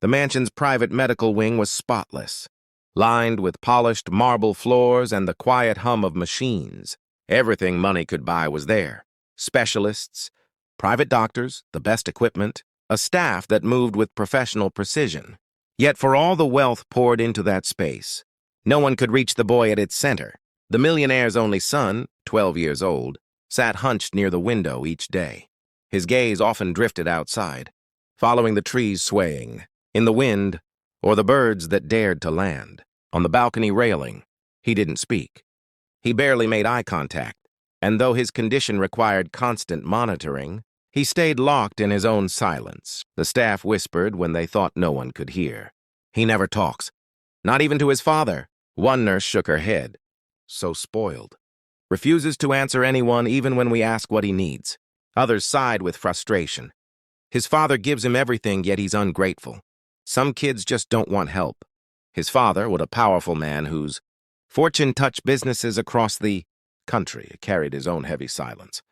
The mansion's private medical wing was spotless, lined with polished marble floors and the quiet hum of machines. Everything money could buy was there. Specialists, private doctors, the best equipment, a staff that moved with professional precision. Yet for all the wealth poured into that space, no one could reach the boy at its center. The millionaire's only son, 12 years old, sat hunched near the window each day. His gaze often drifted outside, following the trees swaying, in the wind, or the birds that dared to land. On the balcony railing, he didn't speak. He barely made eye contact, and though his condition required constant monitoring, he stayed locked in his own silence. The staff whispered when they thought no one could hear. He never talks, not even to his father. One nurse shook her head. So spoiled. Refuses to answer anyone even when we ask what he needs. Others sighed with frustration. His father gives him everything, yet he's ungrateful. Some kids just don't want help. His father, what a powerful man whose fortune touched businesses across the country, carried his own heavy silence.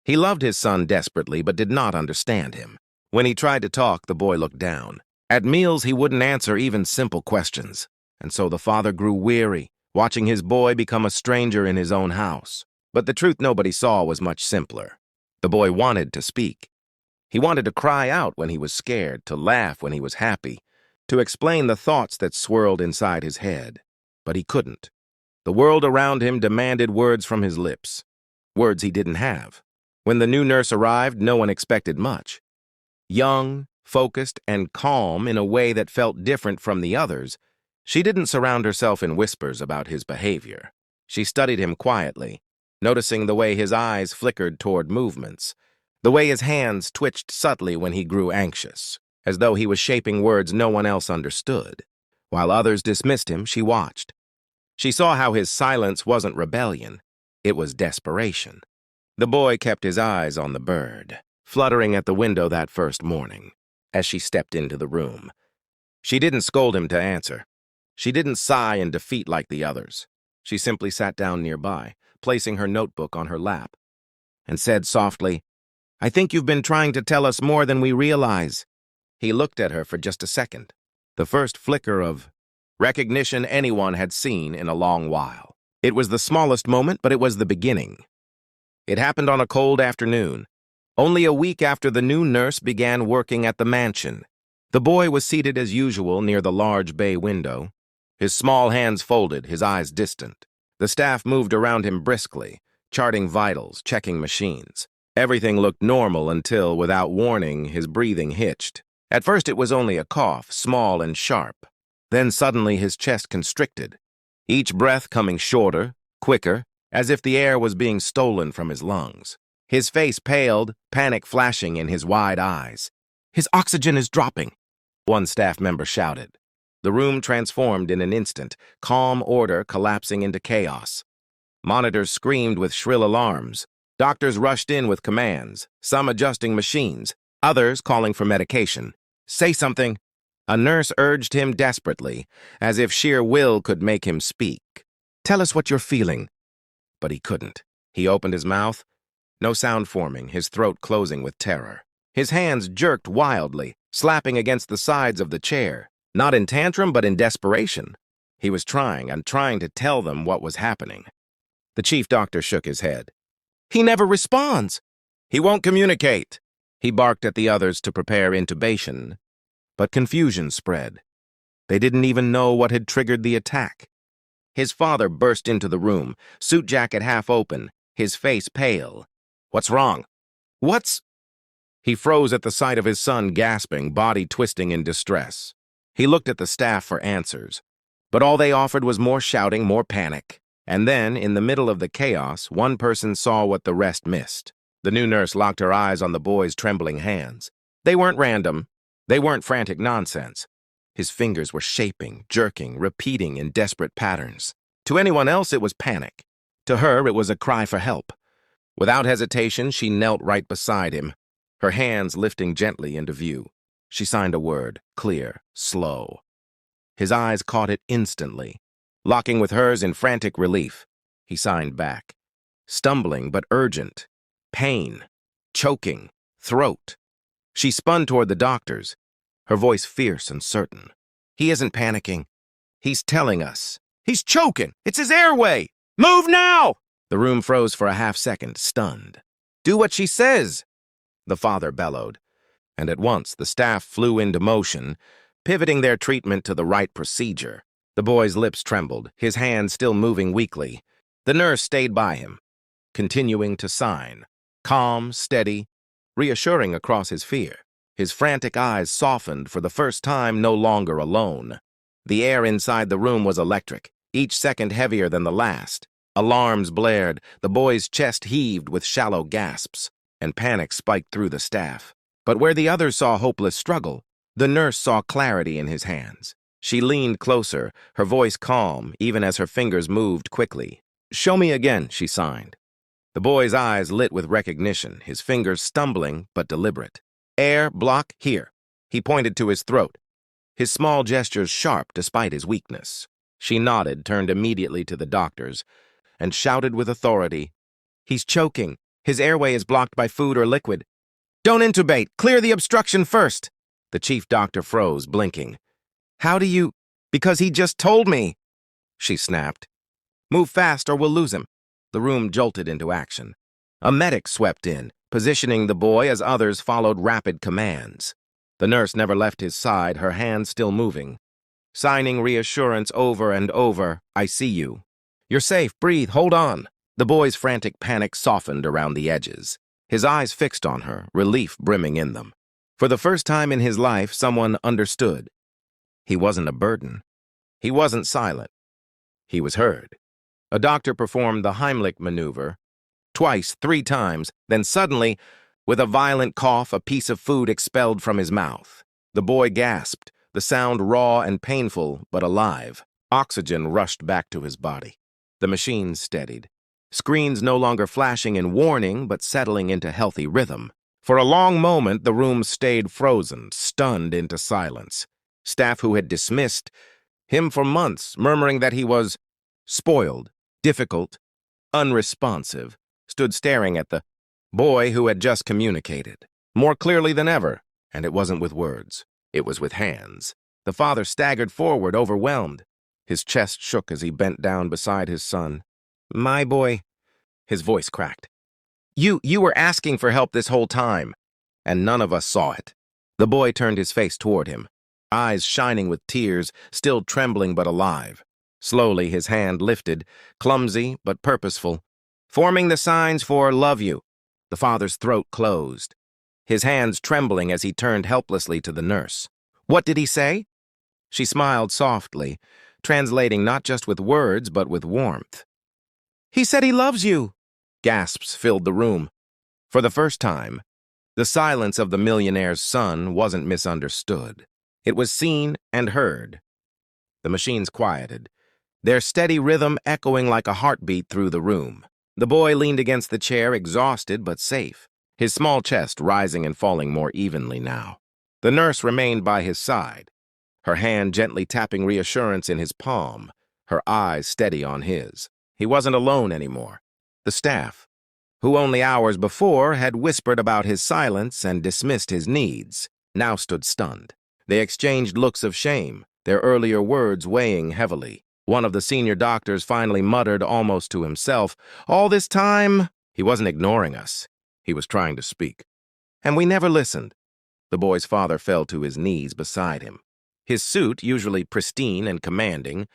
He loved his son desperately, but did not understand him. When he tried to talk, the boy looked down. At meals, he wouldn't answer even simple questions. And so the father grew weary, watching his boy become a stranger in his own house. But the truth nobody saw was much simpler. The boy wanted to speak. He wanted to cry out when he was scared, to laugh when he was happy, to explain the thoughts that swirled inside his head. But he couldn't. The world around him demanded words from his lips, words he didn't have. When the new nurse arrived, no one expected much. Young, focused, and calm in a way that felt different from the others, she didn't surround herself in whispers about his behavior. She studied him quietly, noticing the way his eyes flickered toward movements, the way his hands twitched subtly when he grew anxious, as though he was shaping words no one else understood. While others dismissed him, she watched. She saw how his silence wasn't rebellion, it was desperation. The boy kept his eyes on the bird, fluttering at the window that first morning, as she stepped into the room. She didn't scold him to answer. She didn't sigh in defeat like the others. She simply sat down nearby, placing her notebook on her lap, and said softly, "I think you've been trying to tell us more than we realize." He looked at her for just a second, the first flicker of recognition anyone had seen in a long while. It was the smallest moment, but it was the beginning. It happened on a cold afternoon, only a week after the new nurse began working at the mansion. The boy was seated as usual near the large bay window, his small hands folded, his eyes distant. The staff moved around him briskly, charting vitals, checking machines. Everything looked normal until, without warning, his breathing hitched. At first it was only a cough, small and sharp. Then suddenly his chest constricted, each breath coming shorter, quicker, as if the air was being stolen from his lungs. His face paled, panic flashing in his wide eyes. "His oxygen is dropping," one staff member shouted. The room transformed in an instant, calm order collapsing into chaos. Monitors screamed with shrill alarms. Doctors rushed in with commands, some adjusting machines, others calling for medication. "Say something." A nurse urged him desperately, as if sheer will could make him speak. "Tell us what you're feeling." But he couldn't. He opened his mouth, no sound forming, his throat closing with terror. His hands jerked wildly, slapping against the sides of the chair, not in tantrum but in desperation. He was trying to tell them what was happening. The chief doctor shook his head. "He never responds." "He won't communicate." He barked at the others to prepare intubation, but confusion spread. They didn't even know what had triggered the attack. His father burst into the room, suit jacket half open, his face pale. "What's wrong?" "What's—" He froze at the sight of his son gasping, body twisting in distress. He looked at the staff for answers, but all they offered was more shouting, more panic. And then, in the middle of the chaos, one person saw what the rest missed. The new nurse locked her eyes on the boy's trembling hands. They weren't random. They weren't frantic nonsense. His fingers were shaping, jerking, repeating in desperate patterns. To anyone else, it was panic. To her, it was a cry for help. Without hesitation, she knelt right beside him, her hands lifting gently into view. She signed a word, clear, slow. His eyes caught it instantly, locking with hers in frantic relief. He signed back. Stumbling but urgent. Pain. Choking. Throat. She spun toward the doctors. her voice fierce and certain. He isn't panicking. He's telling us. He's choking. It's his airway. Move now! The room froze for a half-second, stunned. Do what she says, the father bellowed. And at once the staff flew into motion, pivoting their treatment to the right procedure. The boy's lips trembled, his hands still moving weakly. The nurse stayed by him, continuing to sign, calm, steady, reassuring across his fear. His frantic eyes softened for the first time, no longer alone. The air inside the room was electric, each second heavier than the last. Alarms blared, the boy's chest heaved with shallow gasps, and panic spiked through the staff. But where the others saw hopeless struggle, the nurse saw clarity in his hands. She leaned closer, her voice calm, even as her fingers moved quickly. "Show me again," she signed. The boy's eyes lit with recognition, his fingers stumbling but deliberate. "Air, block, here." He pointed to his throat, his small gestures sharp despite his weakness. She nodded, turned immediately to the doctors, and shouted with authority, "He's choking. His airway is blocked by food or liquid. Don't intubate. Clear the obstruction first." The chief doctor froze, blinking. "How do you—" "Because he just told me," she snapped. "Move fast or we'll lose him." The room jolted into action. A medic swept in, positioning the boy as others followed rapid commands. The nurse never left his side, her hands still moving, signing reassurance over and over. "I see you. You're safe. Breathe. Hold on." The boy's frantic panic softened around the edges, his eyes fixed on her, relief brimming in them. For the first time in his life, someone understood. He wasn't a burden. He wasn't silent. He was heard. A doctor performed the Heimlich maneuver, twice, 3 times, then suddenly, with a violent cough, a piece of food expelled from his mouth. The boy gasped, the sound raw and painful, but alive. Oxygen rushed back to his body. The machine steadied, screens no longer flashing in warning, but settling into healthy rhythm. For a long moment, the room stayed frozen, stunned into silence. Staff who had dismissed him for months, murmuring that he was spoiled, difficult, unresponsive, stood staring at the boy who had just communicated, more clearly than ever, and it wasn't with words. It was with hands. The father staggered forward, overwhelmed. His chest shook as he bent down beside his son. "My boy," his voice cracked. You were asking for help this whole time, and none of us saw it." The boy turned his face toward him, eyes shining with tears, still trembling but alive. Slowly, his hand lifted, clumsy but purposeful, forming the signs for "love you." The father's throat closed, his hands trembling as he turned helplessly to the nurse. "What did he say?" She smiled softly, translating not just with words but with warmth. "He said he loves you." Gasps filled the room. For the first time, the silence of the millionaire's son wasn't misunderstood. It was seen and heard. The machines quieted, their steady rhythm echoing like a heartbeat through the room. The boy leaned against the chair, exhausted but safe, his small chest rising and falling more evenly now. The nurse remained by his side, her hand gently tapping reassurance in his palm, her eyes steady on his. He wasn't alone anymore. The staff, who only hours before had whispered about his silence and dismissed his needs, now stood stunned. They exchanged looks of shame, their earlier words weighing heavily. One of the senior doctors finally muttered almost to himself, "All this time?" He wasn't ignoring us. He was trying to speak. "And we never listened." The boy's father fell to his knees beside him. His suit, usually pristine and commanding,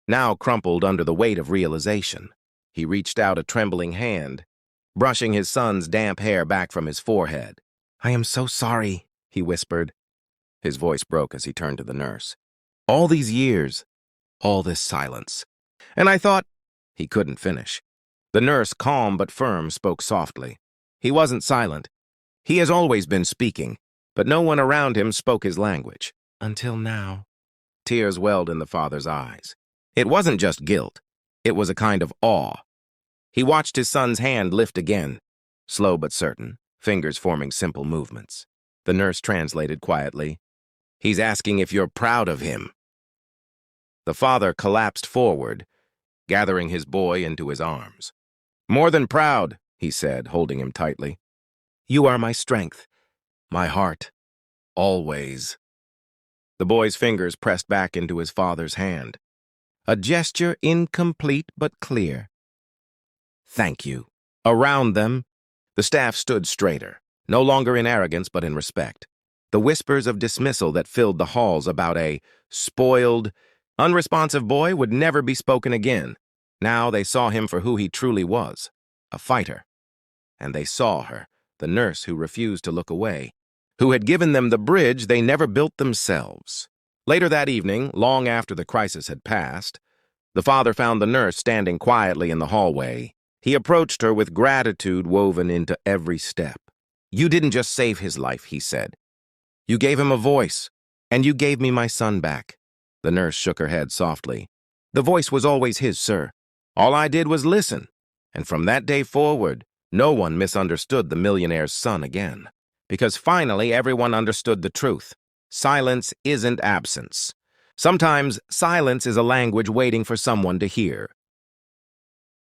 now crumpled under the weight of realization. He reached out a trembling hand, brushing his son's damp hair back from his forehead. "I am so sorry," he whispered. His voice broke as he turned to the nurse. "All these years, all this silence. And I thought—" He couldn't finish. The nurse, calm but firm, spoke softly. He wasn't silent. He has always been speaking, but no one around him spoke his language. "Until now." Tears welled in the father's eyes. It wasn't just guilt. It was a kind of awe. He watched his son's hand lift again, slow but certain, fingers forming simple movements. The nurse translated quietly, "He's asking if you're proud of him." The father collapsed forward, gathering his boy into his arms. "More than proud," he said, holding him tightly. "You are my strength, my heart, always." The boy's fingers pressed back into his father's hand. A gesture incomplete but clear. Thank you. Around them, the staff stood straighter, no longer in arrogance but in respect. The whispers of dismissal that filled the halls about a spoiled, unresponsive boy would never be spoken again. Now they saw him for who he truly was, a fighter. And they saw her, the nurse who refused to look away, who had given them the bridge they never built themselves. Later that evening, long after the crisis had passed, the father found the nurse standing quietly in the hallway. He approached her with gratitude woven into every step. You didn't just save his life, he said. You gave him a voice, and you gave me my son back. The nurse shook her head softly. The voice was always his, sir. All I did was listen, and from that day forward, no one misunderstood the millionaire's son again. Because finally everyone understood the truth. Silence isn't absence. Sometimes silence is a language waiting for someone to hear.